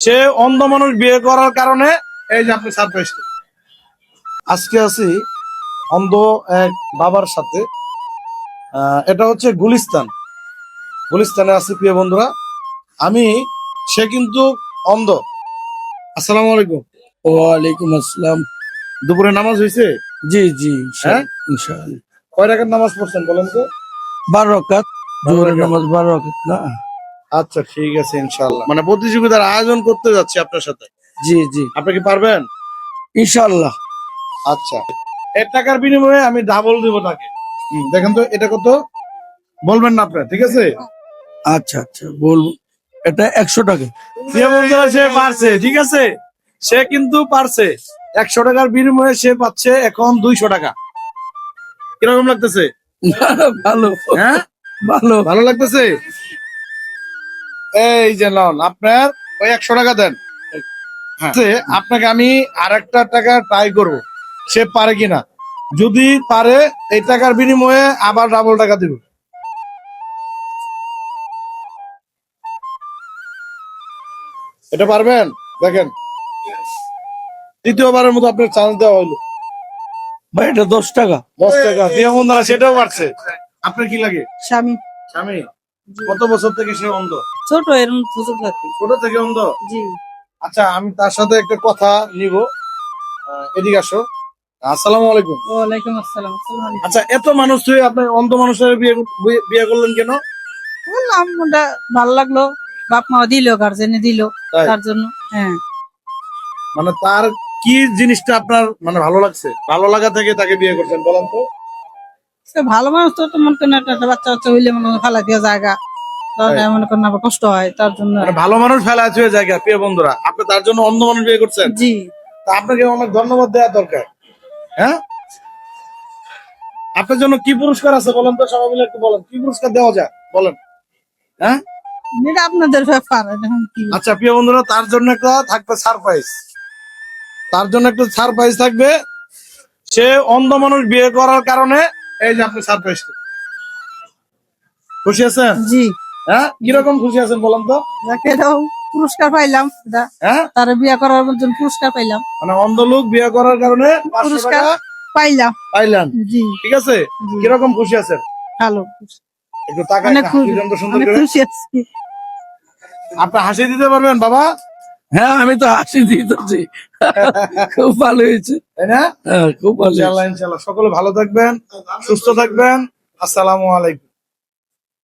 সে অন্ধ মানুষ বিয়ে করার কারণে এই যে আপনি সারপ্রাইজ। আজকে আছি অন্ধ এক বাবার সাথে। এটা হচ্ছে গুলিস্তানে আছি প্রিয় বন্ধুরা। সে কিন্তু অন্ধ। আসসালামু আলাইকুম। ওয়ালাইকুম আসসালাম। দুপুরে নামাজ হয়েছে? জি জি হ্যাঁ? ইনশাআল্লাহ। কয় রাকাত নামাজ পড়ছেন বলেন তো? 12 রাকাত, 12 জোহরের রাকাত। নামাজ 12 রাকাত না? আচ্ছা ঠিক আছে ইনশাআল্লাহ। মানে প্রতিযোগিতার আয়োজন করতে যাচ্ছি আপনার সাথে, জি জি আপনি কি পারবেন? ইনশাআল্লাহ। আচ্ছা, এর টাকার বিনিময়ে আমি ডাবল দিব তাকে। দেখেন তো এটা কত, বলবেন না আপনার, ঠিক আছে? আচ্ছা আচ্ছা বলবো। এটা 100 টাকা। প্রিয় বন্ধুরা, সে পারছে, ঠিক আছে, সে কিন্তু পারছে। 100 টাকার বিনিময়ে সে পাচ্ছে এখন 200 টাকা। কিরকম লাগতেছে? ভালো, হ্যাঁ, ভালো। ভালো লাগতেছে। এই যে লন, আপনার ওই 100 টাকা দেন। হ্যাঁ, আপনাকে আমি আর একটা টাকা ট্রাই করবো, সে পারে কিনা। যদি পারে এই টাকার বিনিময়ে আবার ডাবল টাকা দিব। এটা পারবেন? দেখেন, তৃতীয়বারের মতো আপনার চান্স দেওয়া হইলো। ভাই এটা 10 টাকা। 10 টাকা। প্রিয় বন্ধুরা, সেটাও পারছে। আপনার কি লাগে? স্বামী স্বামী কত বছর থেকে সে অন্ধ? ছোট এরকম ছোট থাকে। ছোট থেকে অন্ধ? জি। আচ্ছা, আমি তার সাথে একটা কথা নিব। এদিকে আসো। আসসালামু আলাইকুম। ওয়ালাইকুম আসসালাম। আচ্ছা, এত মানুষ তুই আপনার অন্ধ মানুষের বিয়ে করলেন কেন? বললাম ওটা ভালো লাগলো, বাপ মা দিল, গার্জেনে দিল, তাই? তার জন্য। হ্যাঁ, মানে তার কি জিনিসটা আপনার মানে ভালো লাগছে, ভালো লাগা থেকে তাকে বিয়ে করছেন বলেন তো? সে ভালো মানুষ তো, তো মনে করেন একটা বাচ্চা বাচ্চা হইলে মনে হয় ফালা দিয়ে জায়গা, তাহলে তাই? মনে করেন আবার কষ্ট হয়, তার জন্য। মানে ভালো মানুষ ফেলা আছে ওই জায়গা। প্রিয় বন্ধুরা, আপনি তার জন্য অন্ধ মানুষ বিয়ে করছেন। জি। তা আপনাকে অনেক ধন্যবাদ দেওয়া দরকার। হ্যাঁ, আপনার জন্য কি পুরস্কার আছে বলেন তো? সবাই মিলে একটু বলেন, কি পুরস্কার দেওয়া যায় বলেন। হ্যাঁ, এটা আপনাদের ব্যাপার, এখন কি। আচ্ছা প্রিয় বন্ধুরা, তার জন্য একটা থাকবে সারপ্রাইজ। তার জন্য একটা সারপ্রাইজ থাকবে। সে অন্ধ মানুষ বিয়ে করার কারণে এই যে আপনি সারপ্রাইজ। খুশি আছেন? জি। হ্যাঁ, কিরকম খুশি আছেন বলেন তো? যাকে এটাও পুরস্কার পাইলাম, এটা হ্যাঁ, তার বিয়ে করার জন্য পুরস্কার পাইলাম। মানে অন্ধ লোক বিয়ে করার কারণে 500 পুরস্কার টাকা পাইলাম। পাইলেন। জি। ঠিক আছে, জি। কিরকম খুশি আছেন? ভালো, একটু টাকা অনেক খুশি, সুন্দর অনেক করে খুশি আছি। আপনি হাসি দিতে পারবেন বাবা? হ্যাঁ আমি তো হাসি দিতেছি। খুব ভালো হয়েছে। তাই না? হ্যাঁ খুব ভালো হয়েছে। ইনশাআল্লাহ ইনশাআল্লাহ। সকলে ভালো থাকবেন, সুস্থ থাকবেন। আসসালামু আলাইকুম।